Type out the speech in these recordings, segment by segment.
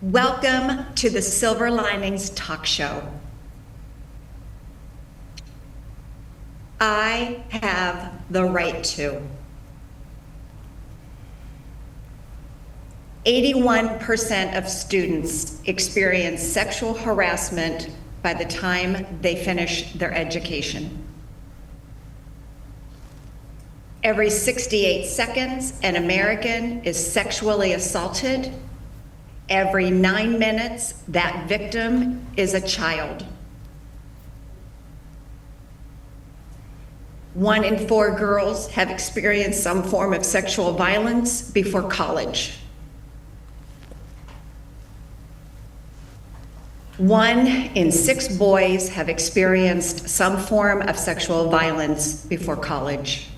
Welcome to the Silver Linings Talk Show. I have the right to. 81% of students experience sexual harassment by the time they finish their education. Every 68 seconds, an American is sexually assaulted. Every 9 minutes, that victim is a child. 1 in 4 girls have experienced some form of sexual violence before college. 1 in 6 boys have experienced some form of sexual violence before college.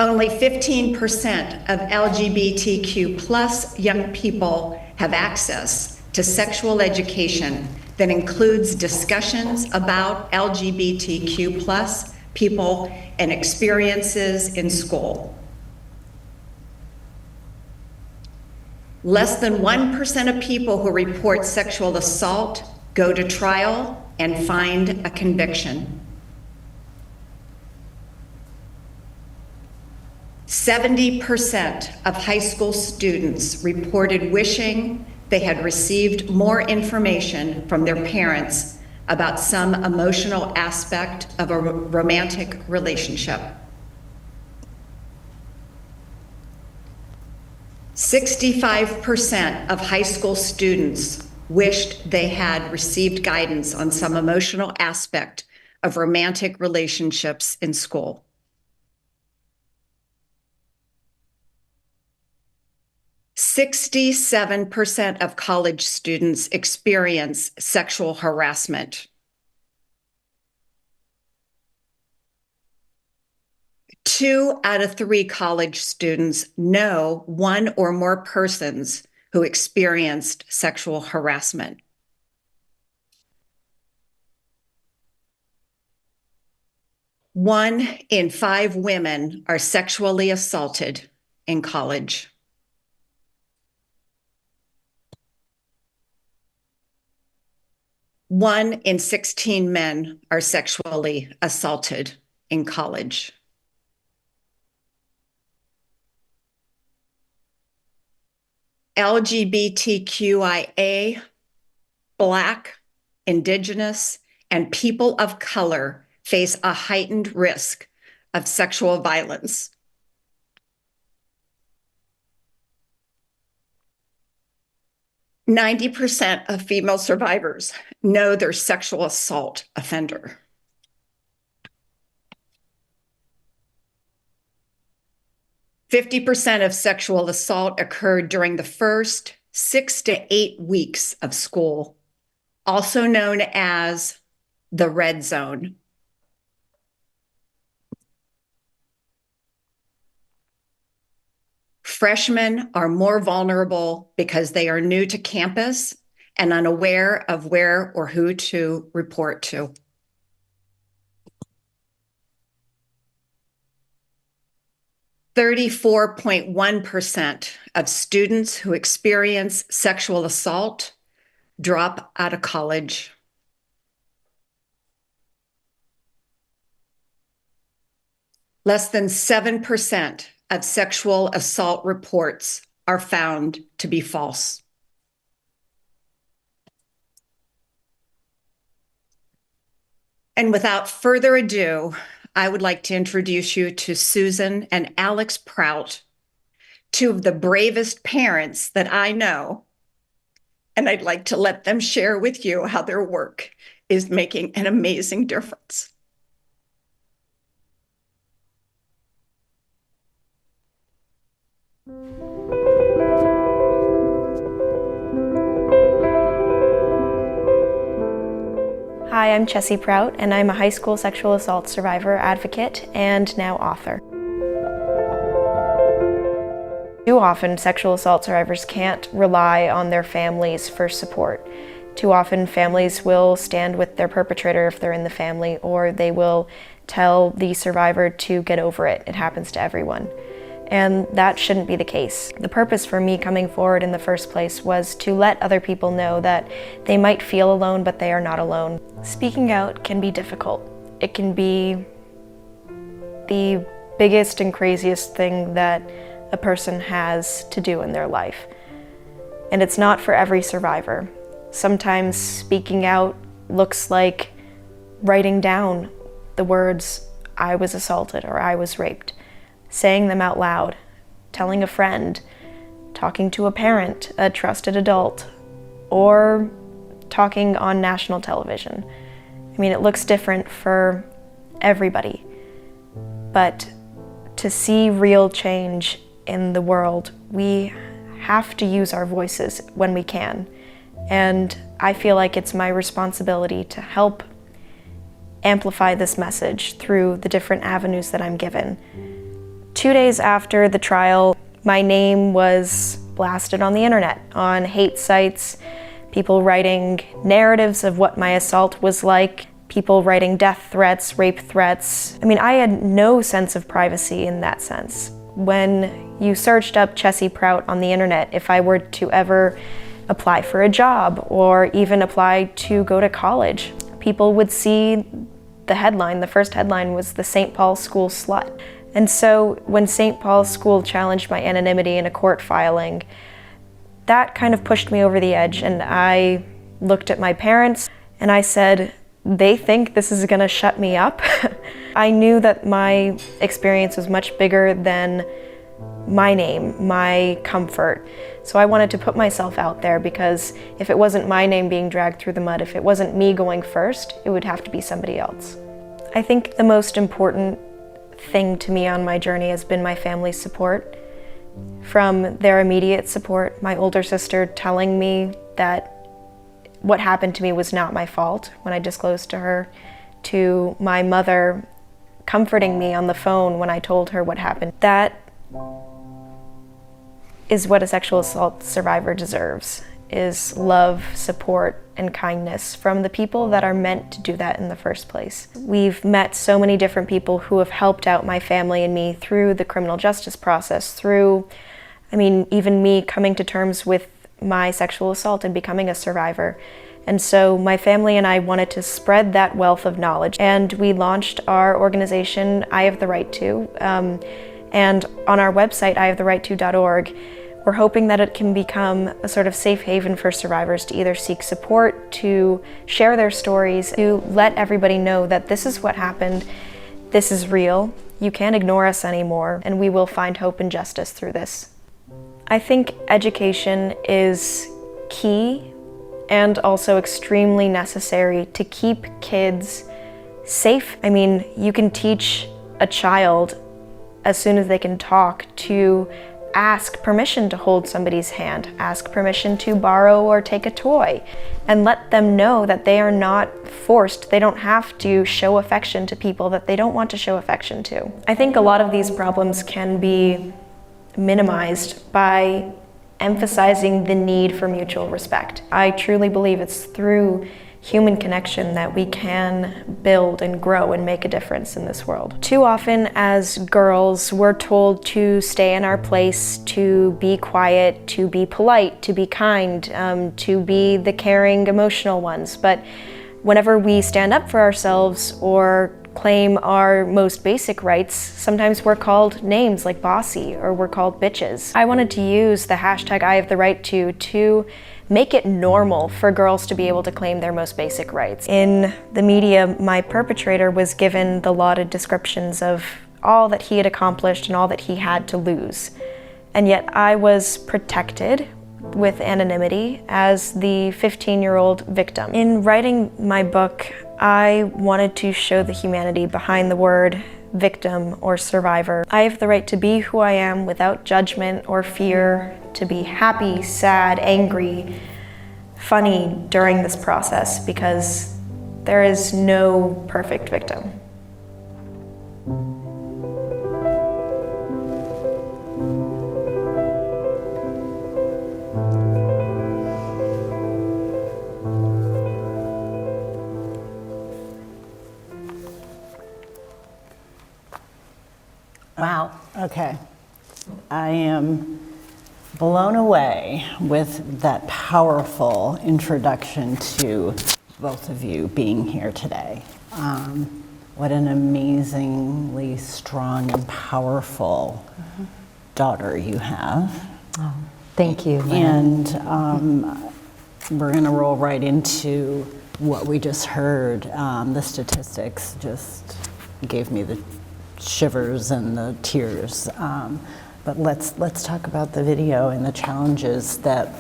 Only 15% of LGBTQ+ young people have access to sexual education that includes discussions about LGBTQ+ people and experiences in school. Less than 1% of people who report sexual assault go to trial and find a conviction. 70% of high school students reported wishing they had received more information from their parents about some emotional aspect of a romantic relationship. 65% of high school students wished they had received guidance on some emotional aspect of romantic relationships in school. 67% of college students experience sexual harassment. 2 out of 3 college students know 1 or more persons who experienced sexual harassment. One in 5 women are sexually assaulted in college. 1 in 16 men are sexually assaulted in college. LGBTQIA, Black, Indigenous, and people of color face a heightened risk of sexual violence. Ninety 90% of female survivors know their sexual assault offender. 50% of sexual assault occurred during the first 6 to 8 weeks of school, also known as the red zone. Freshmen are more vulnerable because they are new to campus and unaware of where or who to report to. .1% of students who experience sexual assault drop out of college. Less than 7% of sexual assault reports are found to be false. And without further ado, I would like to introduce you to Susan and Alex Prout, 2 of the bravest parents that I know. And I'd like to let them share with you how their work is making an amazing difference. Hi, I'm Chessie Prout, and I'm a high school sexual assault survivor advocate and now author. Too often, sexual assault survivors can't rely on their families for support. Too often, families will stand with their perpetrator if they're in the family, or they will tell the survivor to get over it. It happens to everyone. And that shouldn't be the case. The purpose for me coming forward in the first place was to let other people know that they might feel alone, but they are not alone. Speaking out can be difficult. It can be the biggest and craziest thing that a person has to do in their life. And it's not for every survivor. Sometimes speaking out looks like writing down the words, "I was assaulted" or "I was raped," saying them out loud, telling a friend, talking to a parent, a trusted adult, or talking on national television. I mean, it looks different for everybody, but to see real change in the world, we have to use our voices when we can. And I feel like it's my responsibility to help amplify this message through the different avenues that I'm given. 2 days after the trial, my name was blasted on the internet, on hate sites, people writing narratives of what my assault was like, people writing death threats, rape threats. I mean, I had no sense of privacy in that sense. When you searched up Chessie Prout on the internet, if I were to ever apply for a job or even apply to go to college, people would see the headline. The first headline was "The St. Paul's School Slut." And so when St. Paul's School challenged my anonymity in a court filing, that kind of pushed me over the edge, and I looked at my parents and I said, they think this is gonna shut me up. I knew that my experience was much bigger than my name, my comfort. So I wanted to put myself out there, because if it wasn't my name being dragged through the mud, if it wasn't me going first, it would have to be somebody else. I think the most important thing to me on my journey has been my family's support. From their immediate support, my older sister telling me that what happened to me was not my fault when I disclosed to her, to my mother comforting me on the phone when I told her what happened. That is what a sexual assault survivor deserves, is love, support, and kindness from the people that are meant to do that in the first place. We've met so many different people who have helped out my family and me through the criminal justice process, through, even me coming to terms with my sexual assault and becoming a survivor. And so my family and I wanted to spread that wealth of knowledge, and we launched our organization, I Have the Right To, and on our website, IHaveTheRightTo.org, we're hoping that it can become a sort of safe haven for survivors to either seek support, to share their stories, to let everybody know that this is what happened, this is real, you can't ignore us anymore, and we will find hope and justice through this. I think education is key and also extremely necessary to keep kids safe. You can teach a child as soon as they can talk to ask permission to hold somebody's hand, ask permission to borrow or take a toy, and let them know that they are not forced. They don't have to show affection to people that they don't want to show affection to. I think a lot of these problems can be minimized by emphasizing the need for mutual respect. I truly believe it's through human connection that we can build and grow and make a difference in this world. Too often as girls, we're told to stay in our place, to be quiet, to be polite, to be kind, to be the caring, emotional ones. But whenever we stand up for ourselves or claim our most basic rights, sometimes we're called names like bossy, or we're called bitches. I wanted to use the hashtag #IHaveTheRightTo make it normal for girls to be able to claim their most basic rights. In the media, my perpetrator was given the lauded descriptions of all that he had accomplished and all that he had to lose. And yet I was protected with anonymity as the 15-year-old victim. In writing my book, I wanted to show the humanity behind the word victim or survivor. I have the right to be who I am without judgment or fear, to be happy, sad, angry, funny during this process, because there is no perfect victim. Wow. Okay. I am blown away with that powerful introduction to both of you being here today. What an amazingly strong and powerful daughter you have. Oh, thank you, Lynn. And we're going to roll right into what we just heard. The statistics just gave me the shivers and the tears. But let's talk about the video and the challenges that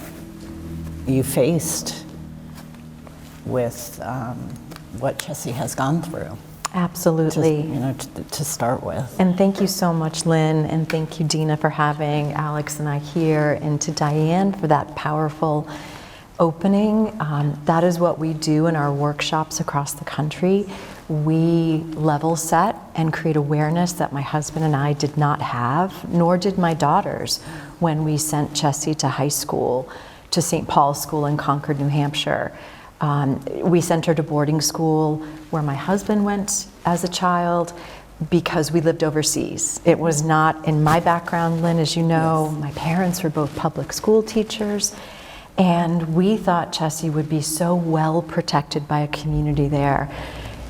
you faced with what Chessie has gone through. Absolutely. To start with. And thank you so much, Lynn, and thank you, Dina, for having Alex and I here, and to Diane for that powerful opening. That is what we do in our workshops across the country. We level set and create awareness that my husband and I did not have, nor did my daughters, when we sent Chessie to high school, to St. Paul's School in Concord, New Hampshire. We sent her to boarding school where my husband went as a child because we lived overseas. It was not in my background, Lynn, as you know. Yes. My parents were both public school teachers, and we thought Chessie would be so well protected by a community there.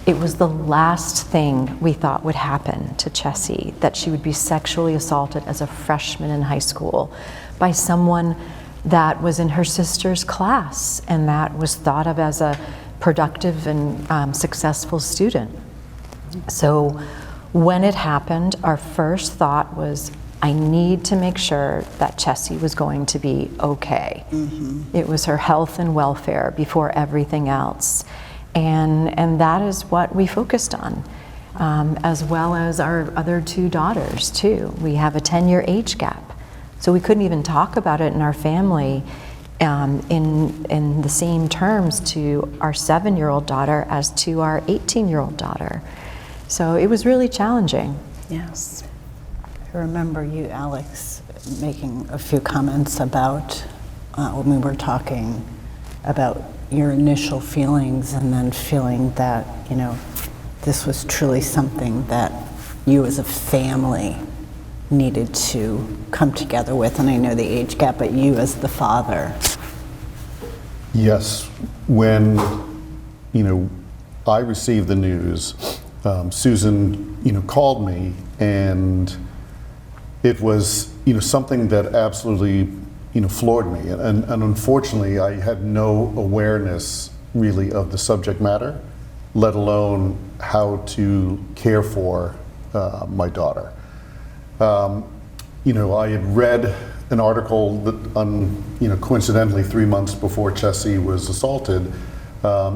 It was the last thing we thought would happen to Chessie, that she would be sexually assaulted as a freshman in high school by someone that was in her sister's class and that was thought of as a productive and successful student. So when it happened, our first thought was, I need to make sure that Chessie was going to be okay. It was her health and welfare before everything else. And that is what we focused on, as well as our other two daughters too. We have a 10-year age gap. So we couldn't even talk about it in our family in the same terms to our 7-year-old daughter as to our 18-year-old daughter. So it was really challenging. Yes. I remember you, Alex, making a few comments about when we were talking about your initial feelings, and then feeling that, this was truly something that you as a family needed to come together with. And I know the age gap, but you as the father. Yes. When, I received the news, Susan, called me, and it was, something that absolutely, floored me. And unfortunately, I had no awareness really of the subject matter, let alone how to care for my daughter. I had read an article that coincidentally 3 months before Chessie was assaulted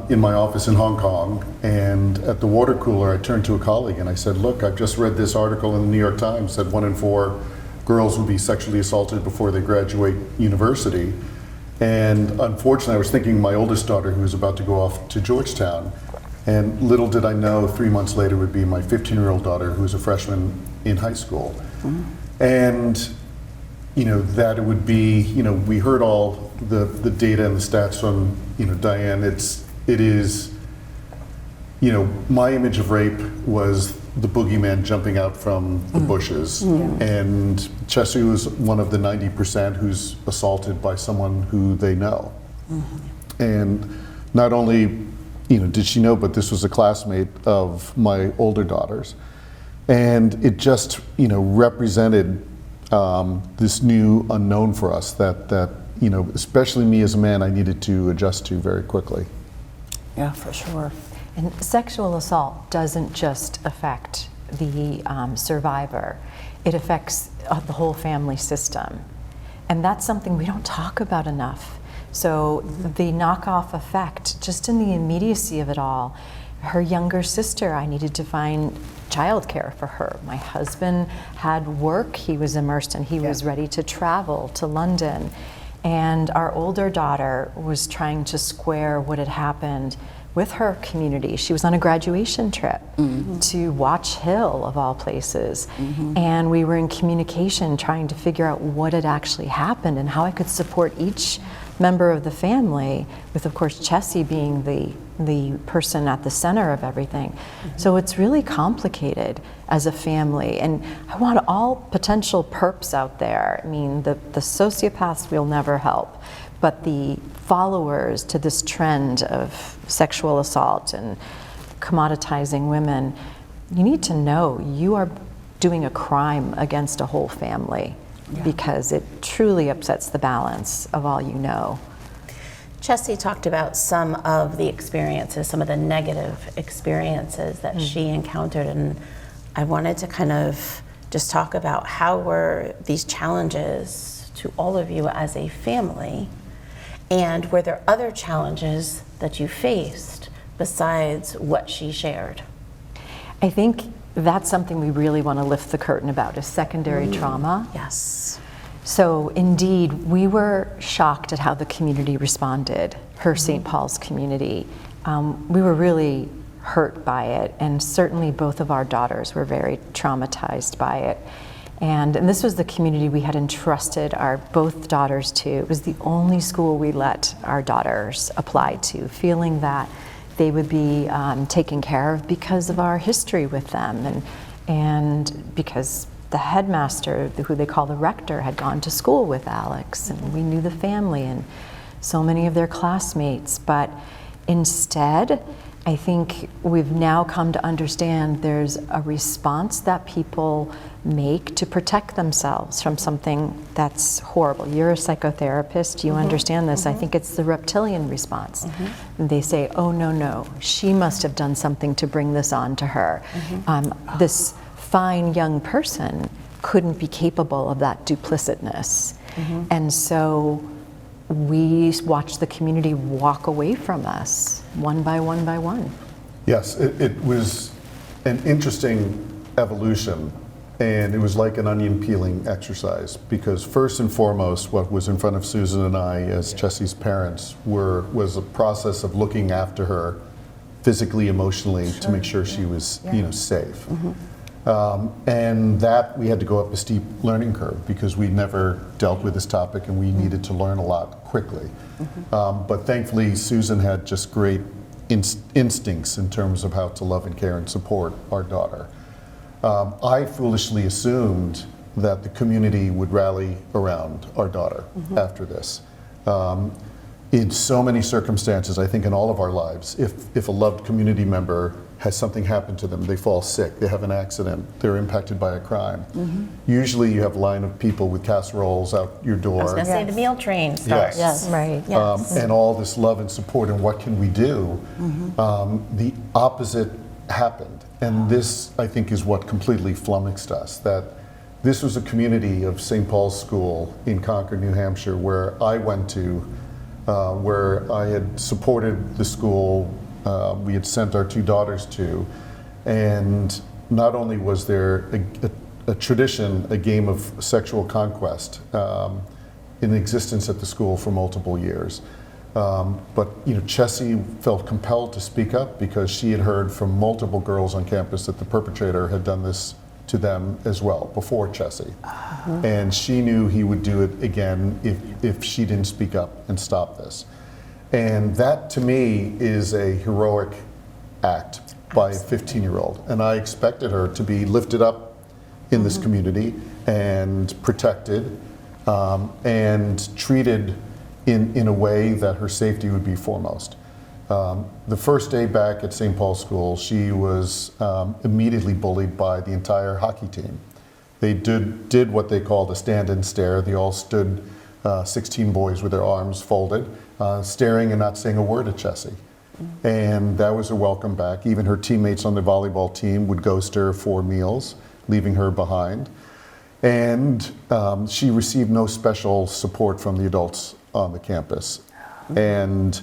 in my office in Hong Kong. And at the water cooler, I turned to a colleague and I said, look, I've just read this article in the New York Times that 1 in 4 girls will be sexually assaulted before they graduate university. And unfortunately, I was thinking my oldest daughter, who was about to go off to Georgetown. And little did I know 3 months later would be my 15-year-old daughter, who was a freshman in high school. And that it would be, we heard all the data and the stats from, Diane. It is, my image of rape was the boogeyman jumping out from the bushes. And Chessie was one of the 90% who's assaulted by someone who they know. And not only, did she know, but this was a classmate of my older daughters. And it just, represented this new unknown for us that especially me as a man, I needed to adjust to very quickly. Yeah, for sure. And sexual assault doesn't just affect the survivor, it affects the whole family system. And that's something we don't talk about enough. So the knockoff effect, just in the immediacy of it all, her younger sister, I needed to find childcare for her. My husband had work he was immersed in. He was ready to travel to London. And our older daughter was trying to square what had happened with her community. She was on a graduation trip to Watch Hill, of all places. And we were in communication trying to figure out what had actually happened and how I could support each member of the family, with of course Chessie being the the person at the center of everything. So it's really complicated as a family. And I want all potential perps out there. I mean, the sociopaths we'll never help, but the followers to this trend of sexual assault and commoditizing women, you need to know you are doing a crime against a whole family, because it truly upsets the balance of all you know. Chessie talked about some of the experiences, some of the negative experiences that she encountered, and I wanted to kind of just talk about how were these challenges to all of you as a family, and were there other challenges that you faced besides what she shared? I think that's something we really want to lift the curtain about, is secondary trauma. Yes. So indeed, we were shocked at how the community responded, her St. Paul's community. We were really hurt by it, and certainly both of our daughters were very traumatized by it. And this was the community we had entrusted our both daughters to. It was the only school we let our daughters apply to, feeling that they would be taken care of because of our history with them, and because the headmaster, who they call the rector, had gone to school with Alex, and we knew the family and so many of their classmates. But instead, I think we've now come to understand there's a response that people make to protect themselves from something that's horrible. You're a psychotherapist, you understand this. I think it's the reptilian response. They say, oh, no, she must have done something to bring this on to her. This fine young person couldn't be capable of that duplicitness. And so we watched the community walk away from us, one by one by one. Yes, it was an interesting evolution, and it was like an onion peeling exercise, because first and foremost, what was in front of Susan and I as Chessie's parents was a process of looking after her physically, emotionally, to make sure she was safe. And that we had to go up a steep learning curve, because we never dealt with this topic and we needed to learn a lot quickly. But thankfully, Susan had just great instincts in terms of how to love and care and support our daughter. I foolishly assumed that the community would rally around our daughter after this. In so many circumstances, I think in all of our lives, if a loved community member has something happen to them, they fall sick, they have an accident, they're impacted by a crime. Usually you have a line of people with casseroles out your door. I was going to say the meal train starts. Yes. Right. And all this love and support, and what can we do? The opposite happened. And this, I think, is what completely flummoxed us, that this was a community of St. Paul's School in Concord, New Hampshire, where I went to, where I had supported the school. We had sent our two daughters to, and not only was there a tradition, a game of sexual conquest in existence at the school for multiple years, but Chessie felt compelled to speak up, because she had heard from multiple girls on campus that the perpetrator had done this to them as well before Chessie, and she knew he would do it again if she didn't speak up and stop this. And that, to me, is a heroic act by a 15-year-old. And I expected her to be lifted up in this community and protected and treated in a way that her safety would be foremost. The first day back at St. Paul's School, she was immediately bullied by the entire hockey team. They did what they called a stand and stare. They all stood, 16 boys with their arms folded, staring and not saying a word at Chessie. And that was a welcome back. Even her teammates on the volleyball team would ghost her for meals, leaving her behind. And she received no special support from the adults on the campus. And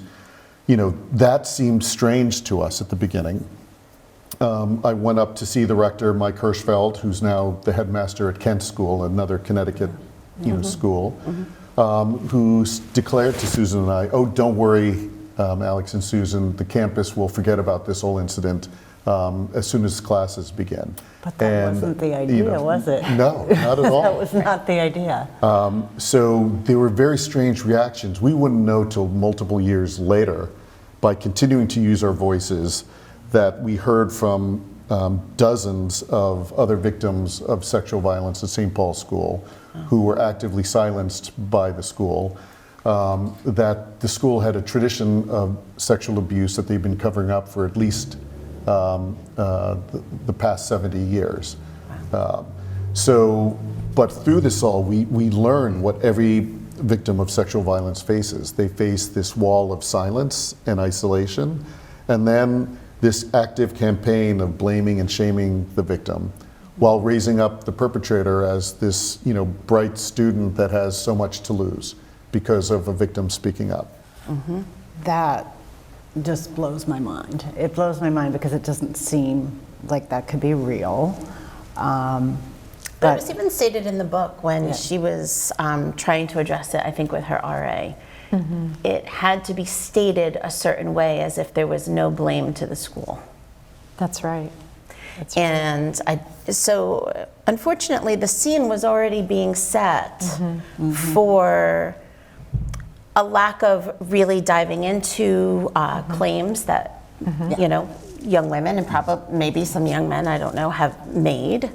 that seemed strange to us at the beginning. I went up to see the rector, Mike Hirschfeld, who's now the headmaster at Kent School, another Connecticut school, who declared to Susan and I, oh, don't worry, Alex and Susan, the campus will forget about this whole incident as soon as classes begin. But that wasn't the idea, was it? No, not at all. That was not the idea. So there were very strange reactions. We wouldn't know till multiple years later by continuing to use our voices, that we heard from dozens of other victims of sexual violence at St. Paul's School who were actively silenced by the school, that the school had a tradition of sexual abuse that they've been covering up for at least the past 70 years. But through this all, we learn what every victim of sexual violence faces. They face this wall of silence and isolation, and then this active campaign of blaming and shaming the victim, while raising up the perpetrator as this, bright student that has so much to lose because of a victim speaking up. That just blows my mind. It blows my mind because it doesn't seem like that could be real. But it was even stated in the book when she was trying to address it, I think with her RA. It had to be stated a certain way, as if there was no blame to the school. That's right. And so unfortunately, the scene was already being set for a lack of really diving into claims that, young women and probably maybe some young men, I don't know, have made.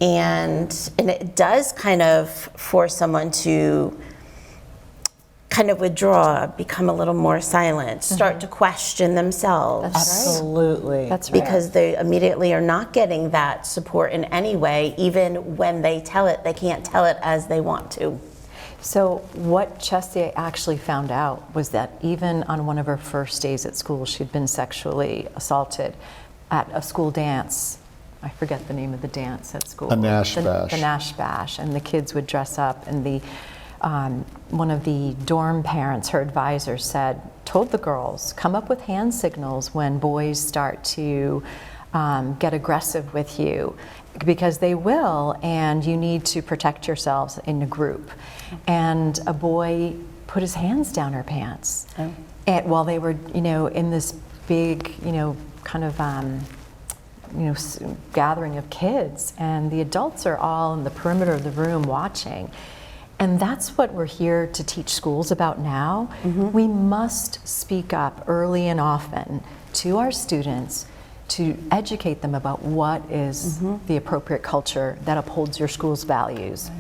And it does kind of force someone to kind of withdraw, become a little more silent, start to question themselves. Absolutely. That's right. Because they immediately are not getting that support in any way. Even when they tell it, they can't tell it as they want to. So what Chessie actually found out was that even on one of her first days at school, she'd been sexually assaulted at a school dance. I forget the name of the dance at school. A Nash Bash. The Nash Bash, and the kids would dress up, and one of the dorm parents, her advisor, told the girls, come up with hand signals when boys start to get aggressive with you, because they will, and you need to protect yourselves in a group. And a boy put his hands down her pants while they were, in this big, kind of, gathering of kids, and the adults are all in the perimeter of the room watching. And that's what we're here to teach schools about now. We must speak up early and often to our students to educate them about what is the appropriate culture that upholds your school's values.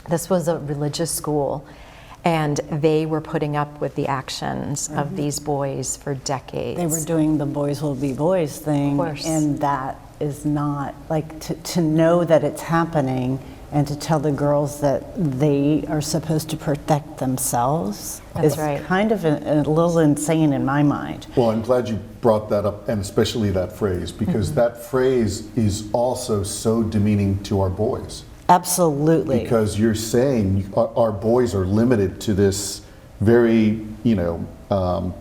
This was a religious school, and they were putting up with the actions of these boys for decades. They were doing the boys will be boys thing, and that is not, like, to know that it's happening and to tell the girls that they are supposed to protect themselves is kind of a little insane in my mind. Well, I'm glad you brought that up, and especially that phrase, because that phrase is also so demeaning to our boys. Absolutely. Because you're saying our boys are limited to this very,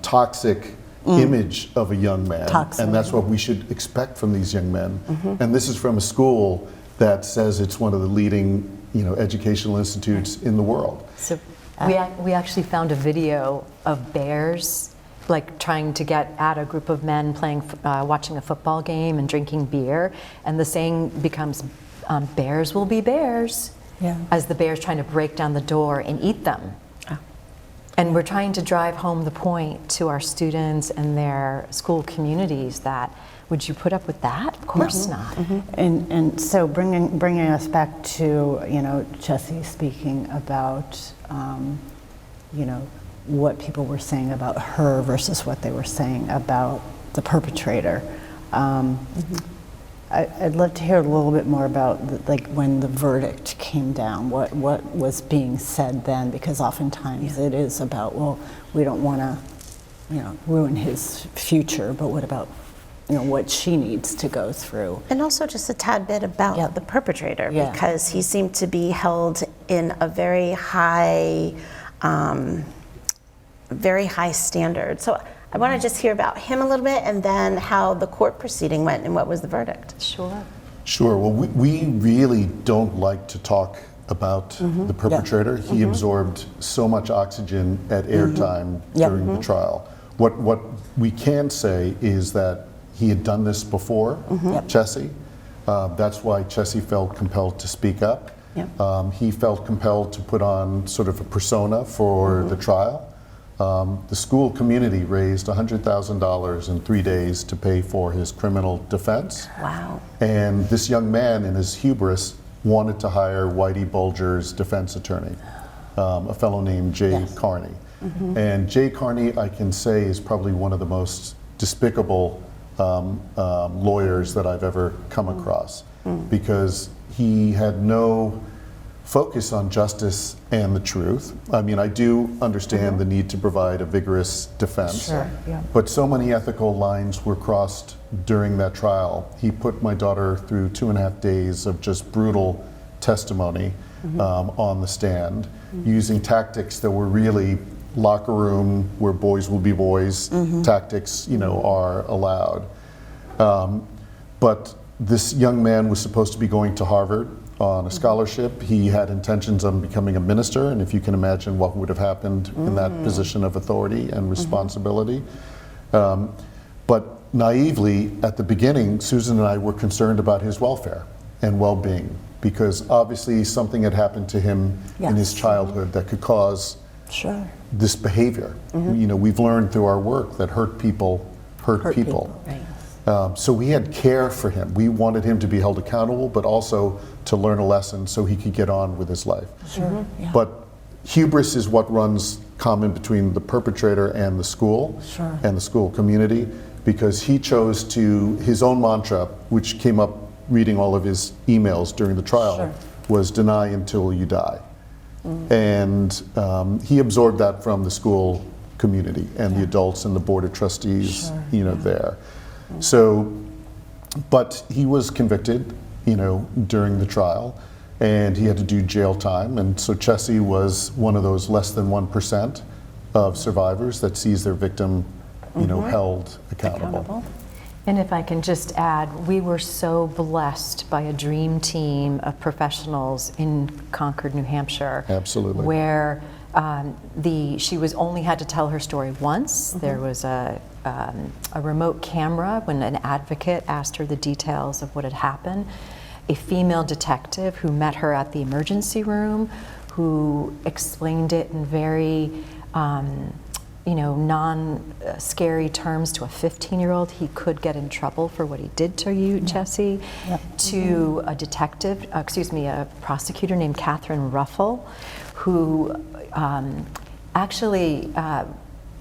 toxic image of a young man. And that's what we should expect from these young men. And this is from a school that says it's one of the leading, educational institutes in the world. So we actually found a video of bears, like trying to get at a group of men watching a football game and drinking beer, and the saying becomes, bears will be bears, as the bears trying to break down the door and eat them. And we're trying to drive home the point to our students and their school communities that, would you put up with that? Of course not. And so bringing us back to, Chessie speaking about, what people were saying about her versus what they were saying about the perpetrator. I'd love to hear a little bit more about when the verdict came down, what was being said then, because oftentimes it is about, well, we don't want to, ruin his future, but what about, what she needs to go through. And also just a tad bit about the perpetrator, because he seemed to be held in a very high standard. So I want to just hear about him a little bit, and then how the court proceeding went and what was the verdict. Sure. Well, we really don't like to talk about the perpetrator. He absorbed so much oxygen at airtime during the trial. What we can say is that he had done this before, Chessie. That's why Chessie felt compelled to speak up. He felt compelled to put on sort of a persona for the trial. the school community raised $100,000 in 3 days to pay for his criminal defense. Wow. And this young man, in his hubris, wanted to hire Whitey Bulger's defense attorney, a fellow named Jay Yes. Carney. And Jay Carney, I can say, is probably one of the most despicable lawyers that I've ever come across, because he had no focus on justice and the truth. I mean, I do understand the need to provide a vigorous defense, Sure, yeah. but so many ethical lines were crossed during that trial. He put my daughter through 2.5 days of just brutal testimony on the stand, using tactics that were really locker room, where boys will be boys tactics, are allowed. But this young man was supposed to be going to Harvard on a scholarship. He had intentions on becoming a minister, and if you can imagine what would have happened in that position of authority and responsibility. But naively, at the beginning, Susan and I were concerned about his welfare and well-being, because obviously something had happened to him in his Yes. childhood that could cause Sure. this behavior. We've learned through our work that hurt people hurt people. Right. So we had care for him. We wanted him to be held accountable, but also to learn a lesson so he could get on with his life. Sure. Yeah. But hubris is what runs common between the perpetrator and the school Sure. and the school community, because he chose to, his own mantra, which came up reading all of his emails during the trial, Sure. was deny until you die. And he absorbed that from the school community and the adults and the board of trustees, there. So, but he was convicted, during the trial, and he had to do jail time. And so Chessie was one of those less than 1% of survivors that sees their victim, held accountable. And if I can just add, we were so blessed by a dream team of professionals in Concord, New Hampshire. Absolutely. Where she was only had to tell her story once. There was a remote camera when an advocate asked her the details of what had happened. A female detective who met her at the emergency room, who explained it in very non-scary terms to a 15-year-old. He could get in trouble for what he did to you, Chessie. To a detective, a prosecutor named Catherine Ruffle, who actually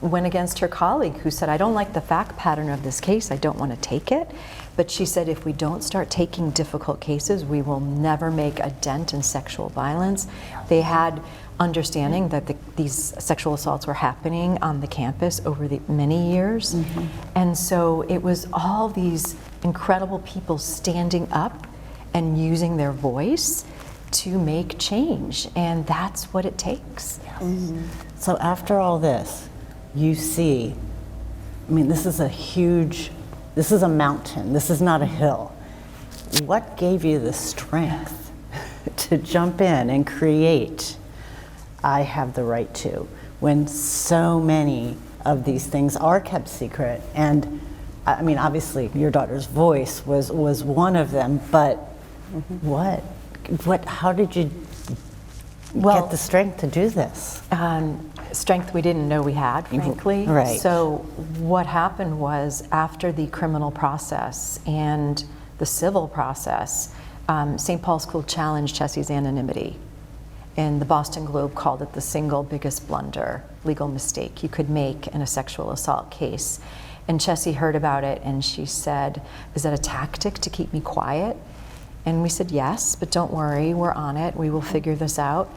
went against her colleague, who said, I don't like the fact pattern of this case, I don't want to take it. But she said, if we don't start taking difficult cases, we will never make a dent in sexual violence. They had understanding that these sexual assaults were happening on the campus over the many years. And so it was all these incredible people standing up and using their voice to make change, and that's what it takes. So after all this, you see, this is a mountain, this is not a hill. What gave you the strength to jump in and create I Have the Right To, when so many of these things are kept secret? And obviously your daughter's voice was one of them, but how did you get the strength to do this? Strength we didn't know we had, frankly. Right. So what happened was, after the criminal process and the civil process, St. Paul School challenged Chessie's anonymity. And the Boston Globe called it the single biggest blunder, legal mistake you could make in a sexual assault case. And Chessie heard about it and she said, is that a tactic to keep me quiet? And we said, yes, but don't worry, we're on it, we will figure this out.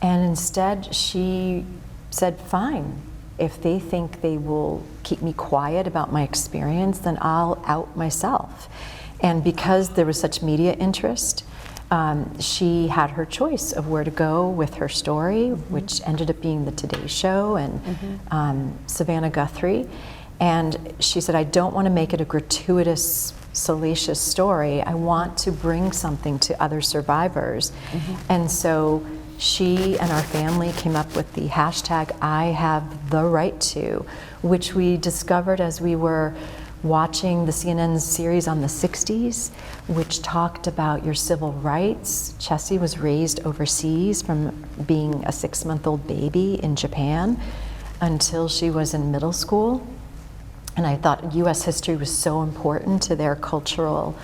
And instead she said, fine, if they think they will keep me quiet about my experience, then I'll out myself. And because there was such media interest, she had her choice of where to go with her story, which ended up being the Today Show and Savannah Guthrie. And she said, I don't want to make it a gratuitous, salacious story. I want to bring something to other survivors. And so she and our family came up with the hashtag I Have the Right To, which we discovered as we were watching the CNN series on the 60s, which talked about your civil rights. Chessie was raised overseas from being a 6-month-old baby in Japan. until she was in middle school. And I thought US history was so important to their cultural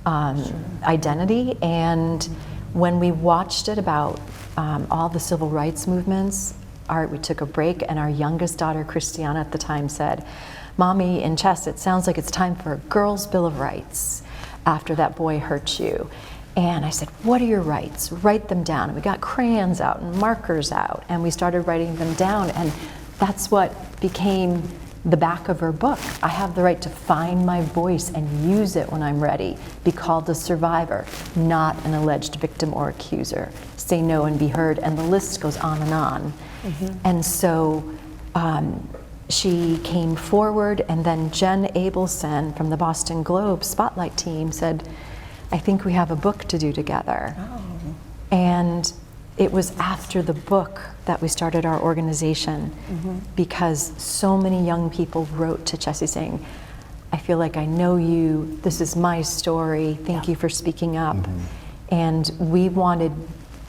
identity. And when we watched it about all the civil rights movements, we took a break, and our youngest daughter, Christiana, at the time said, "Mommy, in chess, it sounds like it's time for a girl's Bill of Rights after that boy hurt you." And I said, "What are your rights? Write them down." And we got crayons out and markers out, and we started writing them down. And that's what became the back of her book. I have the right to find my voice and use it when I'm ready. Be called a survivor, not an alleged victim or accuser. Say no and be heard, and the list goes on and on. And so she came forward, and then Jen Abelson from the Boston Globe Spotlight team said, "I think we have a book to do together." And it was after the book that we started our organization, because so many young people wrote to Chessie saying, "I feel like I know you, this is my story, thank you for speaking up." And we wanted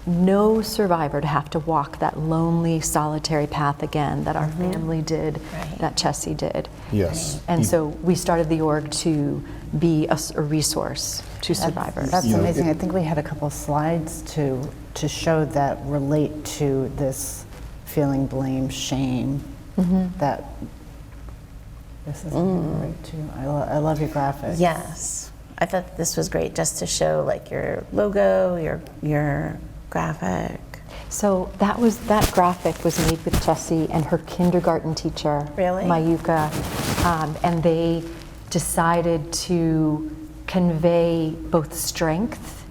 no survivor to have to walk that lonely, solitary path again that our family did, that Chessie did. Yes. And so we started the org to be a resource to survivors. That's You know, amazing. I think we had a couple of slides to show that relate to this feeling blame, shame, that this is right too. I love your graphics. Yes. I thought this was great just to show like your logo, your graphic. So that graphic was made with Chessie and her kindergarten teacher, Really? Mayuka, and they decided to convey both strength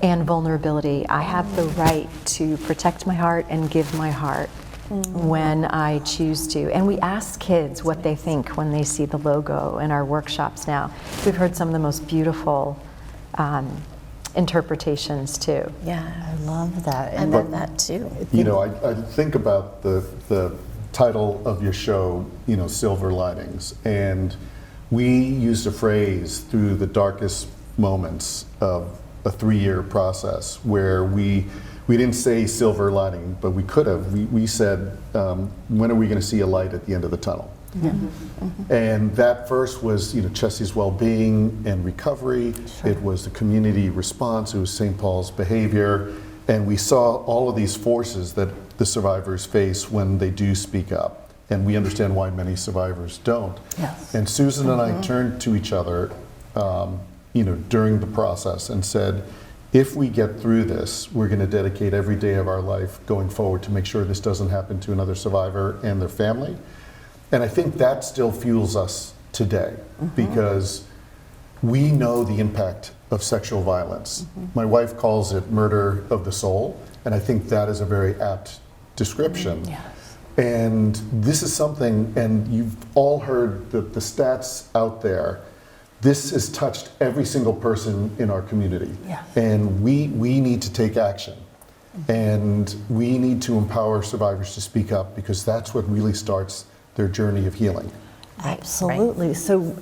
and vulnerability. I have the right to protect my heart and give my heart when I choose to. And we ask kids what they think when they see the logo in our workshops now. We've heard some of the most beautiful interpretations too. Yeah. I love that. I love that too. You know, I think about the title of your show, you know, Silver Linings, and we used a phrase through the darkest moments of a 3-year process where we didn't say silver lining, but we could have. We said, when are we going to see a light at the end of the tunnel? And that first was, you know, Chessie's well-being and recovery. It was the community response. It was St. Paul's behavior. And we saw all of these forces that the survivors face when they do speak up. And we understand why many survivors don't. Yes. And Susan and I turned to each other, you know, during the process and said, if we get through this, we're going to dedicate every day of our life going forward to make sure this doesn't happen to another survivor and their family. And I think that still fuels us today because we know the impact of sexual violence. My wife calls it murder of the soul, and I think that is a very apt description. And this is something, and you've all heard the stats out there. This has touched every single person in our community. And we need to take action. And we need to empower survivors to speak up because that's what really starts their journey of healing. Absolutely. So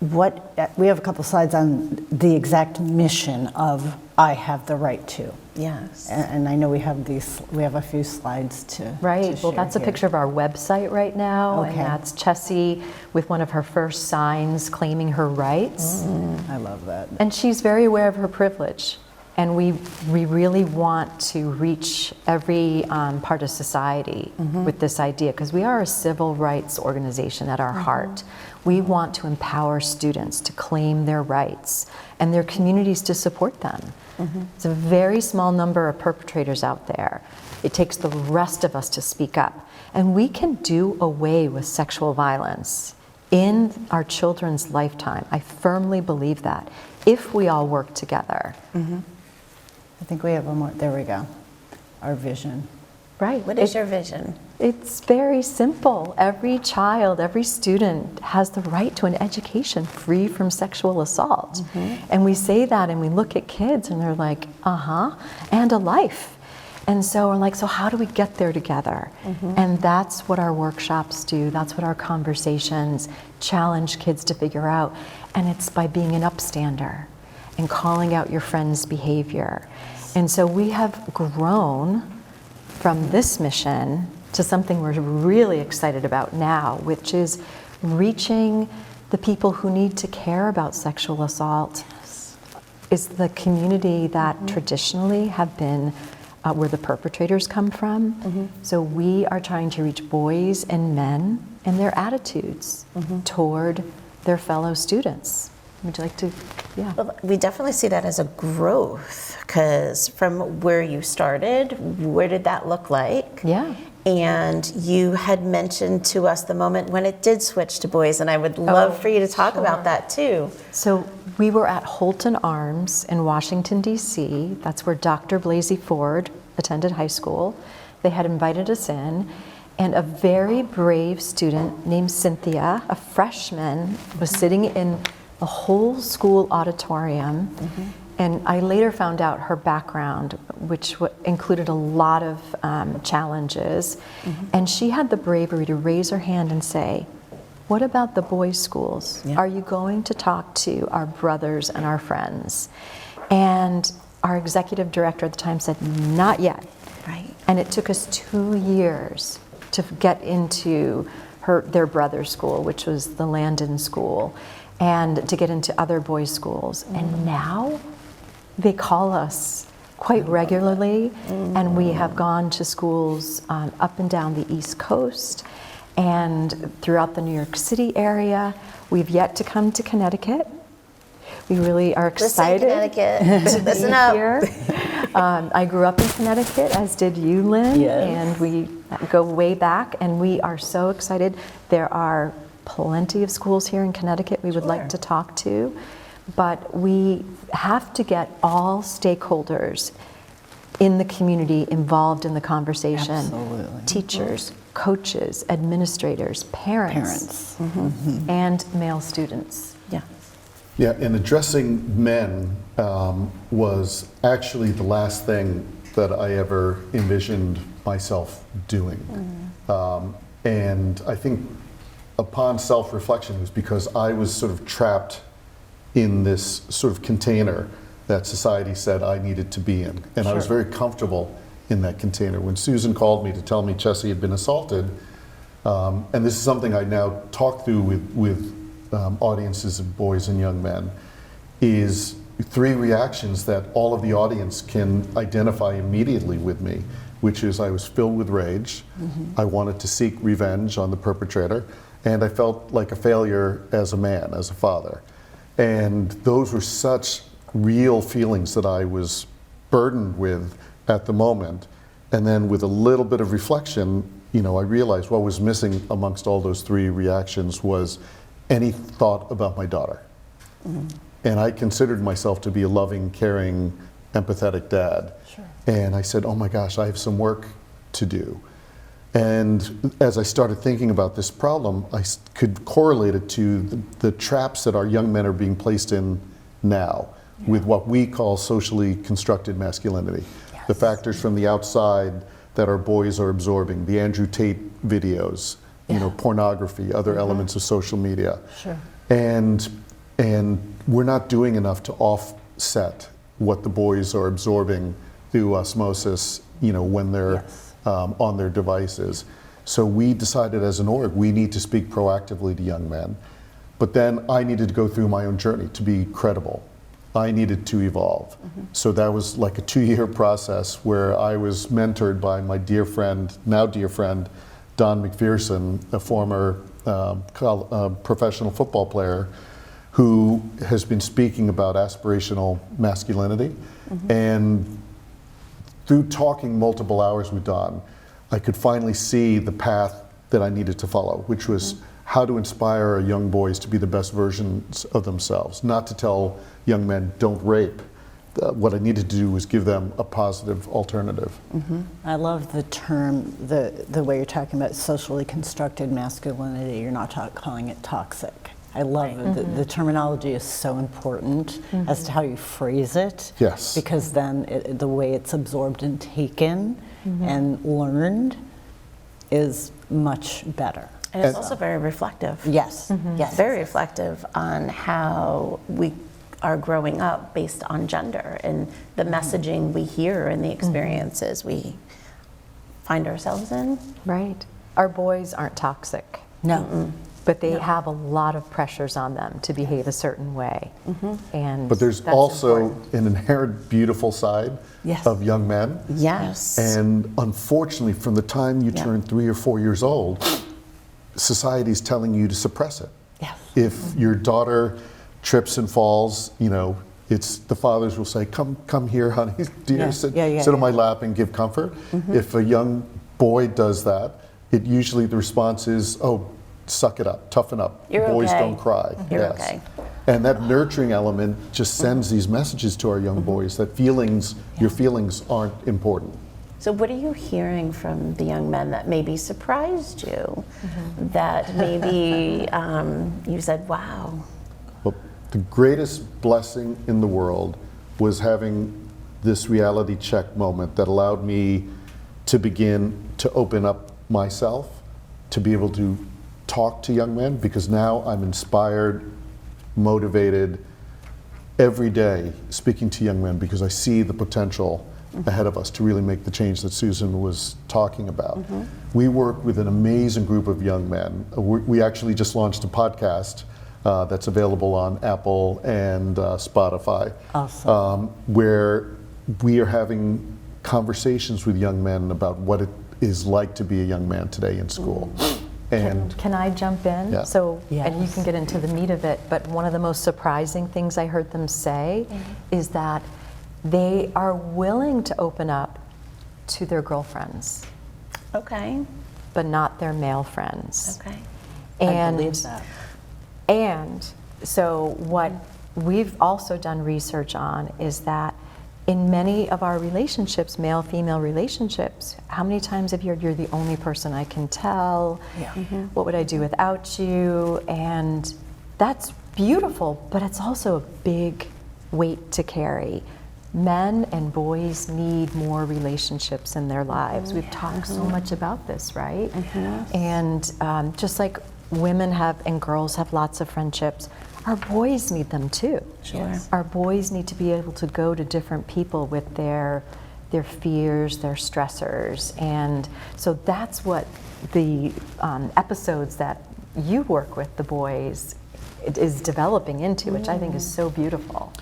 we have a couple slides on the exact mission of I Have the Right To. Yes. And I know we have a few slides to Right. to Well, share that's a here. picture of our website right now, and Okay. that's Chessie with one of her first signs claiming her rights. I love that. And she's very aware of her privilege. And we really want to reach every part of society with this idea, because we are a civil rights organization at our heart. We want to empower students to claim their rights and their communities to support them. It's a very small number of perpetrators out there. It takes the rest of us to speak up. And we can do away with sexual violence in our children's lifetime. I firmly believe that, if we all work together. I think we have one more. There we go. Our vision. Right. What is your vision? It's very simple. Every child, every student has the right to an education free from sexual assault. And we say that and we look at kids and they're like, and a life. And so we're like, so how do we get there together? And that's what our workshops do. That's what our conversations challenge kids to figure out. And it's by being an upstander and calling out your friend's behavior. And so we have grown from this mission to something we're really excited about now, which is reaching the people who need to care about sexual assault. Is the community that traditionally have been where the perpetrators come from. So we are trying to reach boys and men and their attitudes toward their fellow students. Would you like to? Yeah. Well, we definitely see that as a growth, because from where you started, where did that look like? Yeah. And you had mentioned to us the moment when it did switch to boys, and I would love for you to talk about that too. So we were at Holton Arms in Washington, D.C. That's where Dr. Blasey Ford attended high school. They had invited us in, and a very brave student named Cynthia, a freshman, was sitting in the whole school auditorium. And I later found out her background, which included a lot of challenges. And she had the bravery to raise her hand and say, "What about the boys' schools? Are you going to talk to our brothers and our friends?" And our executive director at the time said, "Not yet." Right. And it took us 2 years to get into their brother's school, which was the Landon School, and to get into other boys' schools. And now they call us quite regularly, and we have gone to schools up and down the East Coast and throughout the New York City area. We've yet to come to Connecticut. We really are excited. Listen, Connecticut. Listen up. Here. I grew up in Connecticut, as did you, Lynn, Yes. and we go way back, and we are so excited. There are plenty of schools here in Connecticut we would like to talk to, but we have to get all stakeholders in the community involved in the conversation. Absolutely. Teachers, coaches, administrators, parents, and male students. Yeah. Yeah, and addressing men was actually the last thing that I ever envisioned myself doing. And I think upon self-reflection, it was because I was sort of trapped in this sort of container that society said I needed to be in. And I was very comfortable in that container. When Susan called me to tell me Chessie had been assaulted, and this is something I now talk through with audiences of boys and young men, is 3 reactions that all of the audience can identify immediately with me, which is I was filled with rage, I wanted to seek revenge on the perpetrator, and I felt like a failure as a man, as a father. And those were such real feelings that I was burdened with at the moment. And then with a little bit of reflection, you know, I realized what was missing amongst all those 3 reactions was any thought about my daughter. And I considered myself to be a loving, caring, empathetic dad. And I said, oh my gosh, I have some work to do. And as I started thinking about this problem, I could correlate it to the traps that our young men are being placed in now with what we call socially constructed masculinity. The factors from the outside that our boys are absorbing, the Andrew Tate videos, you know, pornography, other elements of social media. And we're not doing enough to offset what the boys are absorbing through osmosis, you know, when they're on their devices. So we decided as an org, we need to speak proactively to young men. But then I needed to go through my own journey to be credible. I needed to evolve. So that was like a 2-year process where I was mentored by my dear friend, now dear friend, Don McPherson, a former professional football player who has been speaking about aspirational masculinity. And through talking multiple hours with Don, I could finally see the path that I needed to follow, which was how to inspire our young boys to be the best versions of themselves, not to tell young men, don't rape. What I needed to do was give them a positive alternative. I love the term, the way you're talking about socially constructed masculinity. You're not calling it toxic. I love it. The terminology is so important as to how you phrase it. Yes. Because then the way it's absorbed and taken and learned is much better. And it's also very reflective. Yes. Yes. Very reflective on how we are growing up based on gender and the messaging we hear and the experiences we find ourselves in. Right. Our boys aren't toxic, No. but they have a lot of pressures on them to behave a certain way. And But there's that's also important. an inherent beautiful side Yes. of young men. Yes. And unfortunately, from the time you Yeah. turn 3 or 4 years old, society's telling you to suppress it. Yes. If your daughter trips and falls, it's the fathers will say, "Come here, honey, dear, Yeah. sit Yeah, on my lap and give comfort." If a young boy does that, it usually the response is, "Oh, suck it up, toughen up. You're Boys okay. don't cry." You're okay. And that nurturing element just sends these messages to our young boys that your feelings aren't important. So what are you hearing from the young men that maybe surprised you? That maybe you said, wow. Well, the greatest blessing in the world was having this reality check moment that allowed me to begin to open up myself, to be able to talk to young men, because now I'm inspired, motivated every day speaking to young men because I see the potential ahead of us to really make the change that Susan was talking about. We work with an amazing group of young men. We actually just launched a podcast that's available on Apple and Spotify, Awesome. where we are having conversations with young men about what it is like to be a young man today in school. And Can I jump in? Yeah. So, and you Yes. can get into the meat of it, but one of the most surprising things I heard them say is that they are willing to open up to their girlfriends, Okay. but not their male friends. Okay. I believe that. And so what we've also done research on is that in many of our relationships, male-female relationships, how many times have you heard you're the only person I can tell? What would I do without you? And that's beautiful, but it's also a big weight to carry. Men and boys need more relationships in their lives. We've talked so much about this, right? And just like women have and girls have lots of friendships, our boys need them too. Sure. Our boys need to be able to go to different people with their fears, their stressors. And so that's what the episodes that you work with the boys is developing into, which I think is so beautiful.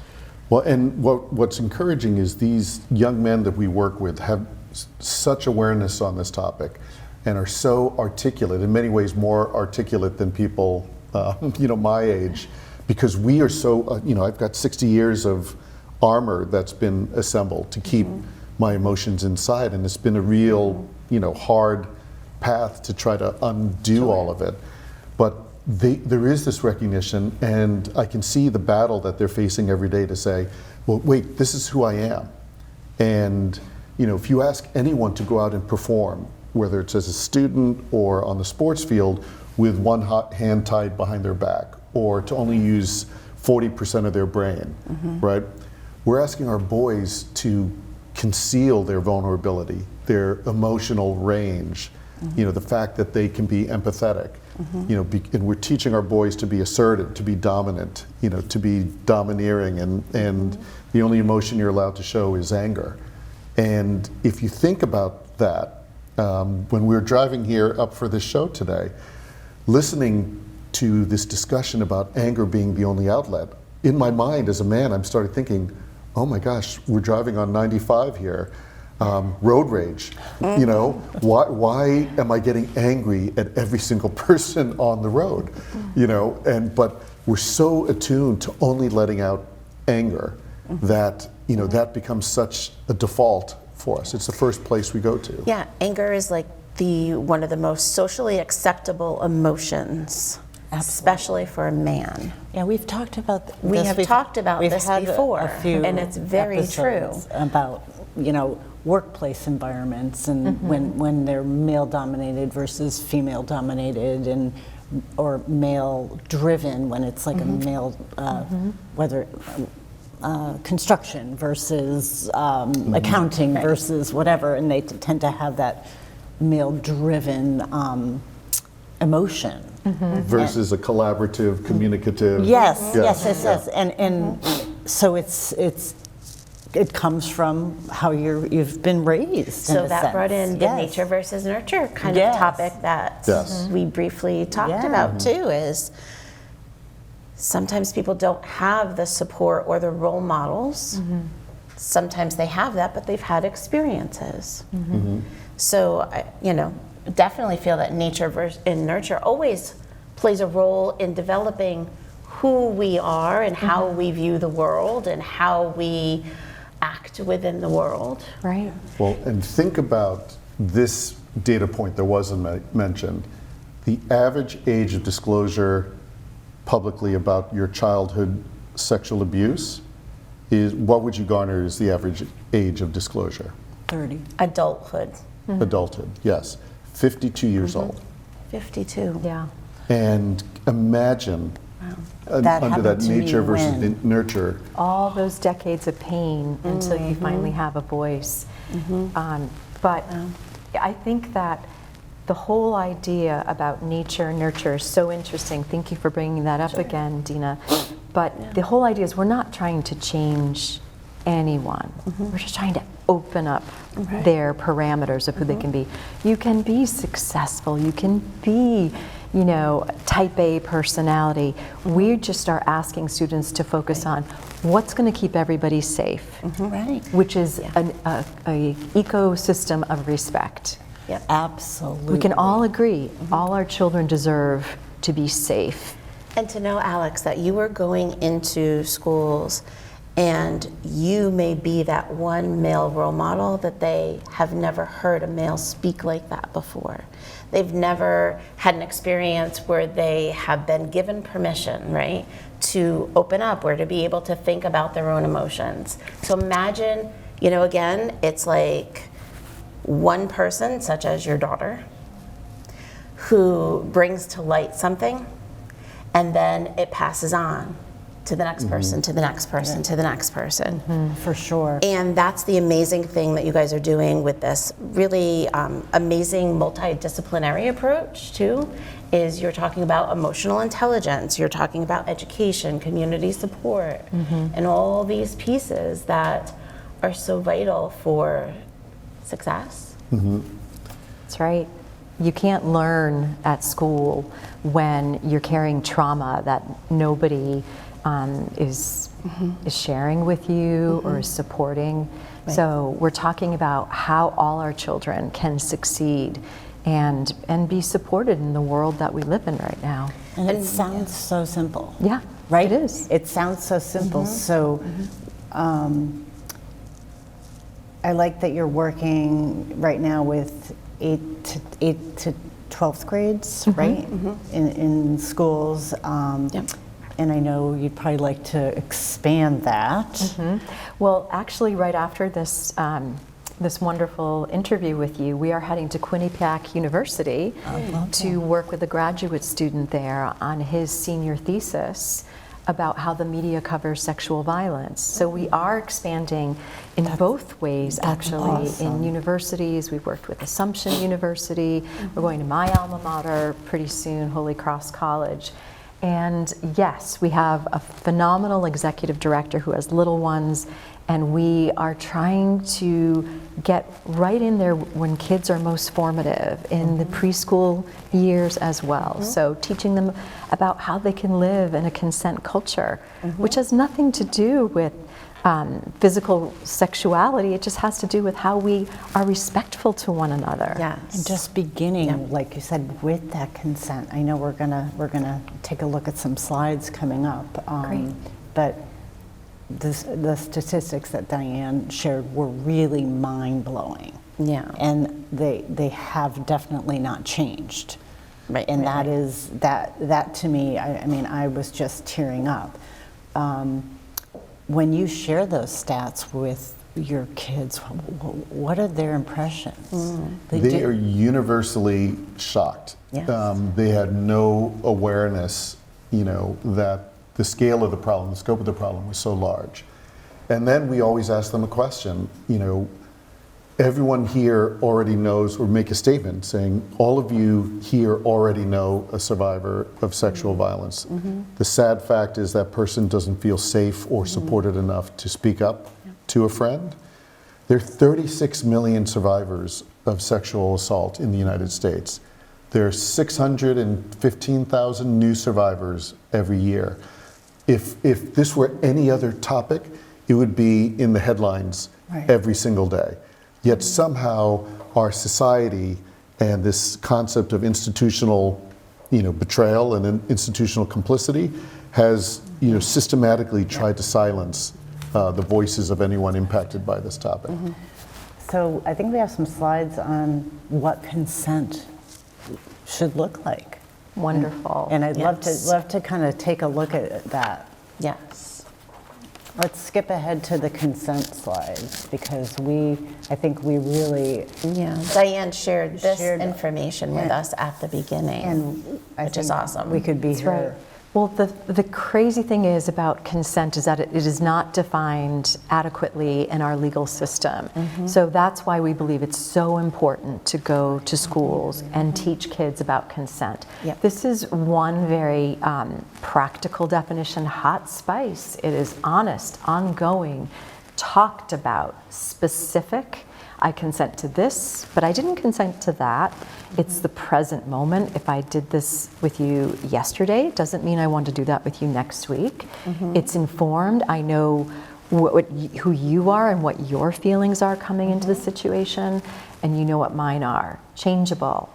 well, and what's encouraging is these young men that we work with have such awareness on this topic and are so articulate, in many ways more articulate than people, my age, because we are so, I've got 60 years of armor that's been assembled to keep my emotions inside, and it's been a real, hard path to try to undo all of it. But there is this recognition, and I can see the battle that they're facing every day to say, well, wait, this is who I am. And if you ask anyone to go out and perform, whether it's as a student or on the sports field, with one hand tied behind their back, or to only use 40% of their brain, right? We're asking our boys to conceal their vulnerability, their emotional range, the fact that they can be empathetic, and we're teaching our boys to be assertive, to be dominant, to be domineering, and the only emotion you're allowed to show is anger. And if you think about that, when we were driving here up for this show today, listening to this discussion about anger being the only outlet, in my mind as a man, I'm started thinking, oh my gosh, we're driving on 95 here, road rage. Why am I getting angry at every single person on the road? But we're so attuned to only letting out anger that that becomes such a default for us. It's the first place we go to. Yeah, anger is like one of the most socially acceptable emotions, especially for a man. Yeah, we've talked about this. We have talked about we've this had before, a few and it's very episodes about workplace environments and when they're male dominated versus female dominated, and or male driven when it's like a male whether construction versus accounting versus whatever, and they tend to have that male driven emotion. Versus a collaborative, communicative. Yes. And so it's it comes from how you've been raised. So in a that brought sense. in the Yes. nature versus nurture kind Yes. of topic that Yes. we briefly talked Yeah. about too, is sometimes people don't have the support or the role models. Sometimes they have that, but they've had experiences. So, definitely feel that nature and nurture always plays a role in developing who we are and how we view the world and how we act within the world. Right. Well, and think about this data point that wasn't mentioned. The average age of disclosure publicly about your childhood sexual abuse is, what would you garner is the average age of disclosure? 30. Adulthood, Adulthood, yes. 52 years old. 52. Yeah. And imagine That under that happened to nature you versus when? nurture. All those decades of pain until you finally have a voice. But I think that the whole idea about nature and nurture is so interesting. Thank you for bringing that up again, Dina. But the whole idea is we're not trying to change anyone. We're just trying to open up their parameters of who they can be. You can be successful. You can be, type A personality. We just are asking students to focus on what's going to keep everybody safe, Right. which is a ecosystem of respect. Yep. Absolutely. We can all agree all our children deserve to be safe. And to know, Alex, that you were going into schools and you may be that one male role model that they have never heard a male speak like that before. They've never had an experience where they have been given permission, right, to open up or to be able to think about their own emotions. So imagine, again, it's like one person, such as your daughter, who brings to light something, and then it passes on to the next person, to the next person, to the next person. For sure. And that's the amazing thing that you guys are doing with this really amazing multidisciplinary approach too, is you're talking about emotional intelligence, you're talking about education, community support, and all these pieces that are so vital for success. That's right. You can't learn at school when you're carrying trauma that nobody is sharing with you or is supporting. So we're talking about how all our children can succeed and be supported in the world that we live in right now. And it sounds so simple. Yeah, Right? it is. It sounds so simple. So I like that you're working right now with 8 to 12th grades, right? In schools. Yep. And I know you'd probably like to expand that. Well, actually, right after this this wonderful interview with you, we are heading to Quinnipiac University to work with a graduate student there on his senior thesis about how the media covers sexual violence. So we are expanding in both ways, actually. awesome. In universities, we've worked with Assumption University. We're going to my alma mater pretty soon, Holy Cross College. And yes, we have a phenomenal executive director who has little ones, and we are trying to get right in there when kids are most formative, in the preschool years as well. So teaching them about how they can live in a consent culture, which has nothing to do with physical sexuality. It just has to do with how we are respectful to one another. And just beginning, like you said, with that consent. I know we're gonna take a look at some slides coming up. Great. But the statistics that Diane shared were really mind-blowing. Yeah. And they have definitely not changed. Right, And right, that is that to me, I mean, I was just tearing up. When you share those stats with your kids, what are their impressions? They are universally shocked. Yes. They had no awareness, that the scale of the problem, the scope of the problem was so large. And then we always ask them a question, everyone here already knows, or make a statement saying, all of you here already know a survivor of sexual violence. The sad fact is that person doesn't feel safe or supported enough to speak up to a friend. There are 36 million survivors of sexual assault in the United States. There are 615,000 new survivors every year. If this were any other topic, it would be in the headlines every single day. Yet somehow our society and this concept of institutional, betrayal and institutional complicity has, systematically tried to silence the voices of anyone impacted by this topic. So I think we have some slides on what consent should look like. Wonderful. And I'd Yes. love to kind of take a look at that. Yes. Let's skip ahead to the consent slides because I think we really, Yeah. Diane shared this Shared- information with us at the beginning, and I which is think awesome. we could be That's right. here. Well, the crazy thing is about consent is that it is not defined adequately in our legal system. So that's why we believe it's so important to go to schools and teach kids about consent. Yep. This is one very practical definition, hot spice. It is honest, ongoing, talked about, specific. I consent to this, but I didn't consent to that. It's the present moment. If I did this with you yesterday, it doesn't mean I want to do that with you next week. It's informed. I know who you are and what your feelings are coming into the situation, and you know what mine are. Changeable.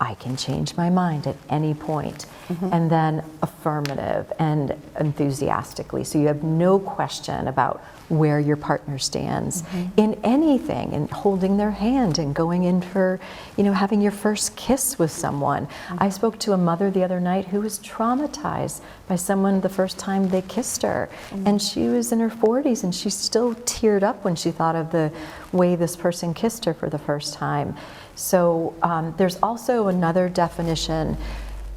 I can change my mind at any point. And then affirmative and enthusiastically. So you have no question about where your partner stands in anything, and holding their hand and going in for, having your first kiss with someone. I spoke to a mother the other night who was traumatized by someone the first time they kissed her. And she was in her 40s and she still teared up when she thought of the way this person kissed her for the first time. So there's also another definition: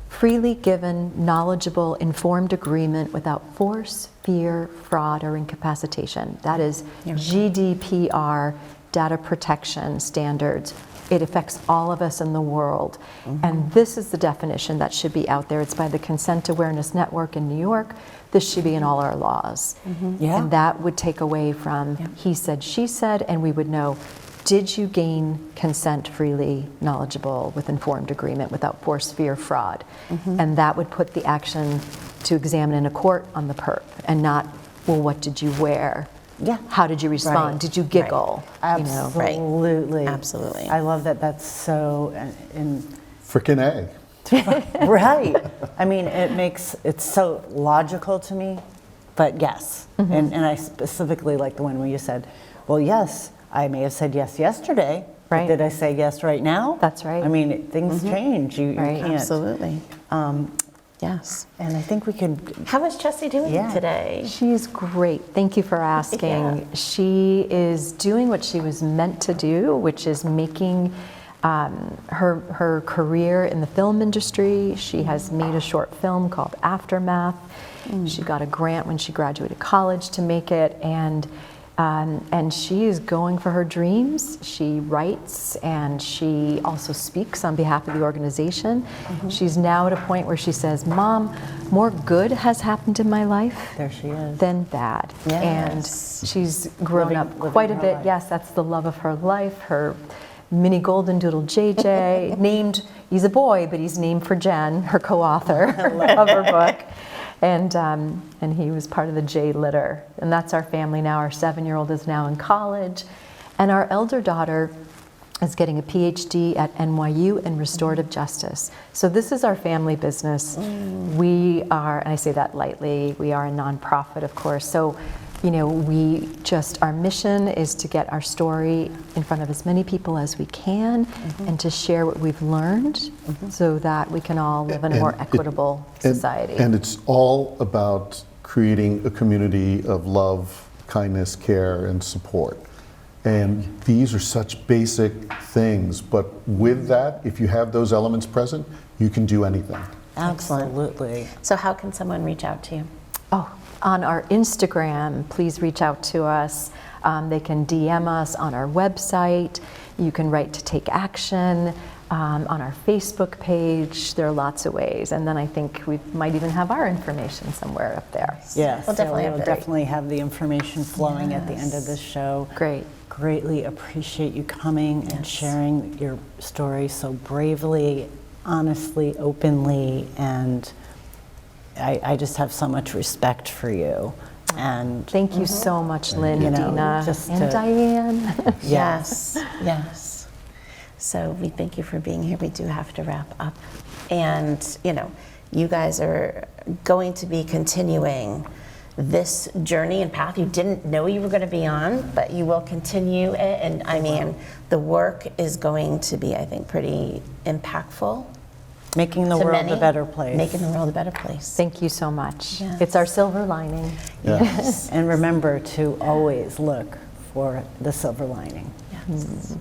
freely given, knowledgeable, informed agreement without force, fear, fraud, or incapacitation. That is GDPR, data protection standards. It affects all of us in the world. And this is the definition that should be out there. It's by the Consent Awareness Network in New York. This should be in all our laws. Yeah. And that would take away from he said, she said, and we would know, did you gain consent freely, knowledgeable, with informed agreement, without force, fear, fraud? And that would put the action to examine in a court on the perp, and not, well, what did you wear? Yeah. How did you respond? Right. Did you giggle? Absolutely. Absolutely. I love that that's so, Frickin' A. right. I mean, it's so logical to me, but yes. And I specifically like the one where you said, well, yes, I may have said yes yesterday, Right. but did I say yes right now? That's right. I mean, things change. You Right. can't. Absolutely. Yes. And I think we could, How is Jessie doing Yeah. today? She's great. Thank you for asking. Yeah. She is doing what she was meant to do, which is making her career in the film industry. She has made a short film called Aftermath. She got a grant when she graduated college to make it, and she is going for her dreams. She writes and she also speaks on behalf of the organization. She's now at a point where she says, Mom, more good has happened in my life there she is. than bad. Yes. And she's grown Living- up living quite a her bit. life. Yes, that's the love of her life. Her mini golden doodle JJ, named, he's a boy, but he's named for Jen, her co-author of her book. And he was part of the J litter. And that's our family now. Our 7-year-old is now in college. And our elder daughter is getting a PhD at NYU in restorative justice. So this is our family business. We are, and I say that lightly, we are a nonprofit, of course. So, our mission is to get our story in front of as many people as we can and to share what we've learned so that we can all live in a more equitable society. And it's all about creating a community of love, kindness, care, and support. And these are such basic things, but with that, if you have those elements present, you can do anything. Absolutely. So how can someone reach out to you? Oh, on our Instagram, please reach out to us. They can DM us on our website. You can write to take action. on our Facebook page. There are lots of ways. And then I think we might even have our information somewhere up there. Yes, We'll definitely have we'll the- definitely have the information flowing at the end of this show. Great. Greatly appreciate you coming and sharing your story so bravely, honestly, openly, and I just have so much respect for you. And Thank you so much, Lynn, You know, Dina, just and to- Diane. Yes, yes. So we thank you for being here. We do have to wrap up. And, you know, you guys are going to be continuing this journey and path you didn't know you were going to be on, but you will continue it. And I mean, the work is going to be, I think, pretty impactful. making the to world many, a better place. Making the world a better place. Thank you so much. Yes. It's our silver lining. Yes. And remember to always look for the silver lining. Yes.